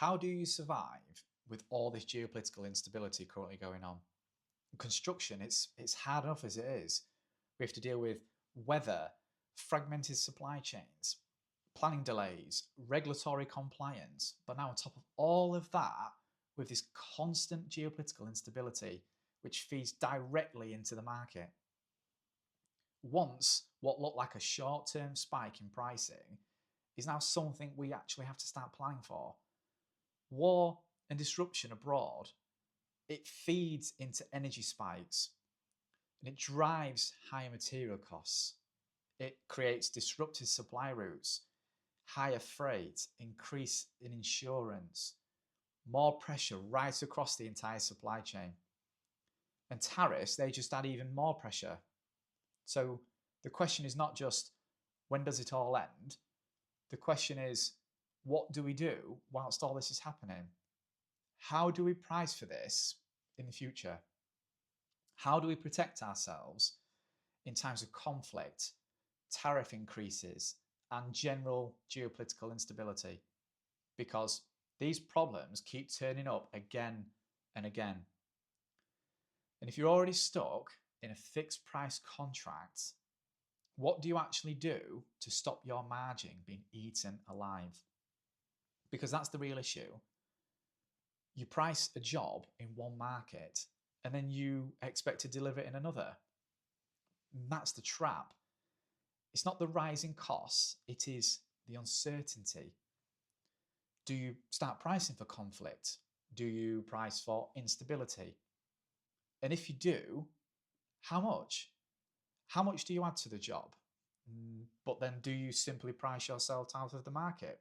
How do you survive with all this geopolitical instability currently going on? Construction, it's hard enough as it is. We have to deal with weather, fragmented supply chains, planning delays, regulatory compliance. But now on top of all of that, with this constant geopolitical instability, which feeds directly into the market. Once what looked like a short-term spike in pricing is now something we actually have to start planning for. War and disruption abroad, it feeds into energy spikes and it drives higher material costs. It creates disrupted supply routes, higher freight, increase in insurance, more pressure right across the entire supply chain. And tariffs, they just add even more pressure. So the question is not just when does it all end? The question is, what do we do whilst all this is happening? How do we price for this in the future? How do we protect ourselves in times of conflict, tariff increases, and general geopolitical instability? Because these problems keep turning up again and again. And if you're already stuck in a fixed price contract, what do you actually do to stop your margin being eaten alive? Because that's the real issue. You price a job in one market and then you expect to deliver it in another. And that's the trap. It's not the rising costs, it is the uncertainty. Do you start pricing for conflict? Do you price for instability? And if you do, how much? How much do you add to the job? But then do you simply price yourself out of the market?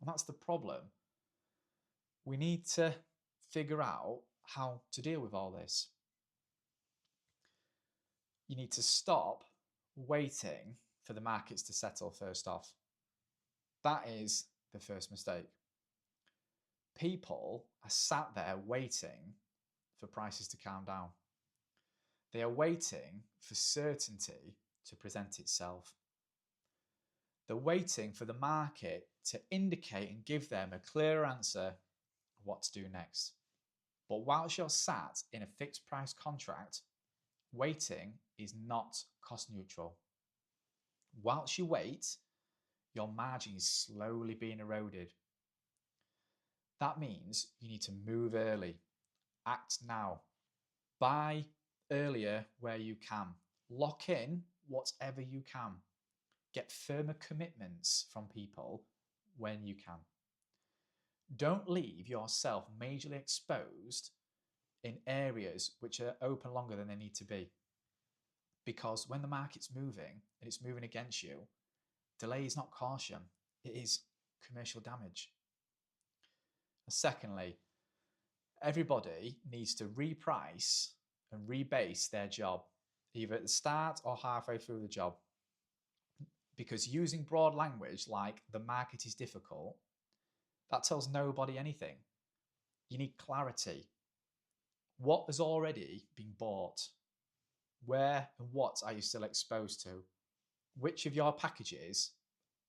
And that's the problem. We need to figure out how to deal with all this. You need to stop waiting for the markets to settle first off. That is the first mistake. People are sat there waiting for prices to calm down. They are waiting for certainty to present itself. They're waiting for the market to indicate and give them a clear answer of what to do next. But whilst you're sat in a fixed price contract, waiting is not cost neutral. Whilst you wait, your margin is slowly being eroded. That means you need to move early, act now, buy earlier where you can, lock in whatever you can, get firmer commitments from people when you can. Don't leave yourself majorly exposed in areas which are open longer than they need to be. Because when the market's moving and it's moving against you, delay is not caution, it is commercial damage. And secondly, everybody needs to reprice and rebase their job, either at the start or halfway through the job. Because using broad language like the market is difficult, that tells nobody anything. You need clarity. What has already been bought? Where and what are you still exposed to? Which of your packages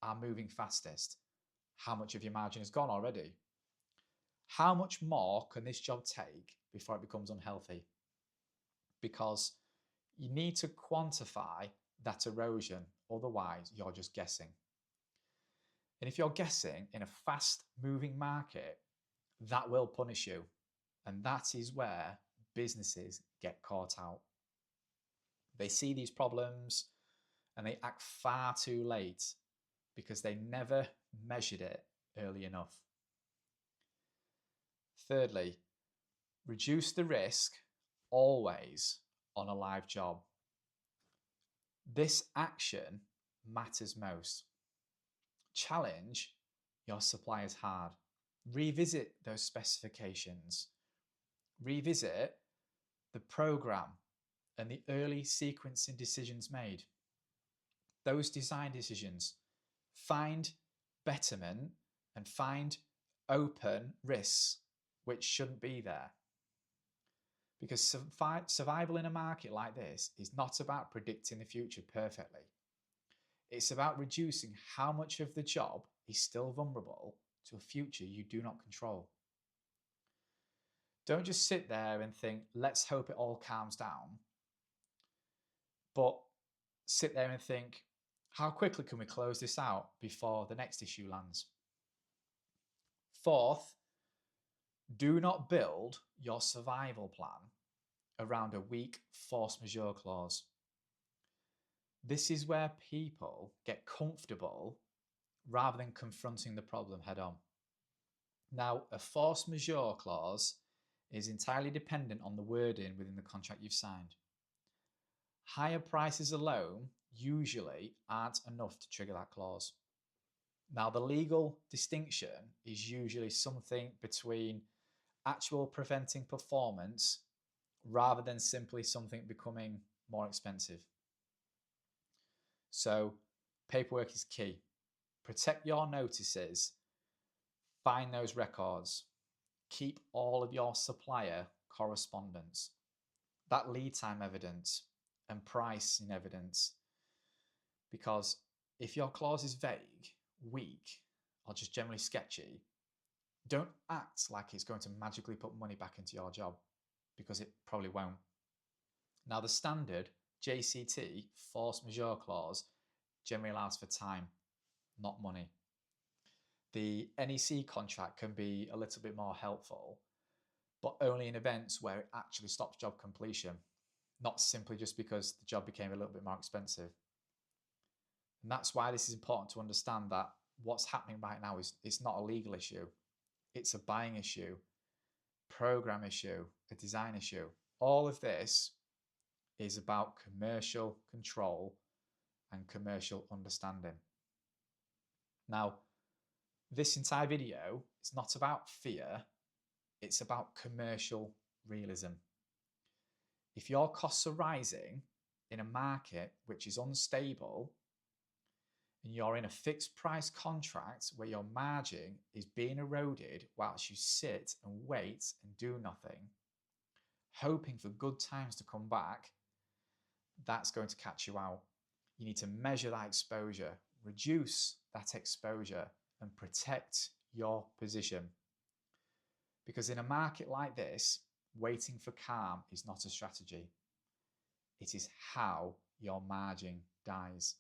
are moving fastest? How much of your margin has gone already? How much more can this job take before it becomes unhealthy? Because you need to quantify that erosion, otherwise you're just guessing. And if you're guessing in a fast moving market, that will punish you. And that is where businesses get caught out. They see these problems and they act far too late because they never measured it early enough. Thirdly, reduce the risk always on a live job. This action matters most. Challenge your suppliers hard. Revisit those specifications. Revisit the program and the early sequencing decisions made. Those design decisions. Find betterment and find open risks which shouldn't be there. Because survival in a market like this is not about predicting the future perfectly. It's about reducing how much of the job is still vulnerable to a future you do not control. Don't just sit there and think, let's hope it all calms down, but sit there and think, how quickly can we close this out before the next issue lands? Fourth, do not build your survival plan around a weak force majeure clause. This is where people get comfortable rather than confronting the problem head on. Now, a force majeure clause is entirely dependent on the wording within the contract you've signed. Higher prices alone usually aren't enough to trigger that clause. Now, the legal distinction is usually something between actual preventing performance rather than simply something becoming more expensive. So, paperwork is key. Protect your notices, find those records, keep all of your supplier correspondence, that lead time evidence and pricing evidence. Because if your clause is vague, weak, or just generally sketchy, don't act like it's going to magically put money back into your job, because it probably won't. Now, the standard JCT force majeure clause generally allows for time, not money. The NEC contract can be a little bit more helpful, but only in events where it actually stops job completion, not simply just because the job became a little bit more expensive. And that's why this is important to understand, that what's happening right now is it's not a legal issue. It's a buying issue, program issue, a design issue. All of this is about commercial control and commercial understanding. Now, this entire video is not about fear, it's about commercial realism. If your costs are rising in a market which is unstable, and you're in a fixed price contract where your margin is being eroded whilst you sit and wait and do nothing, hoping for good times to come back, that's going to catch you out. You need to measure that exposure, reduce that exposure, and protect your position. Because in a market like this, waiting for calm is not a strategy. It is how your margin dies.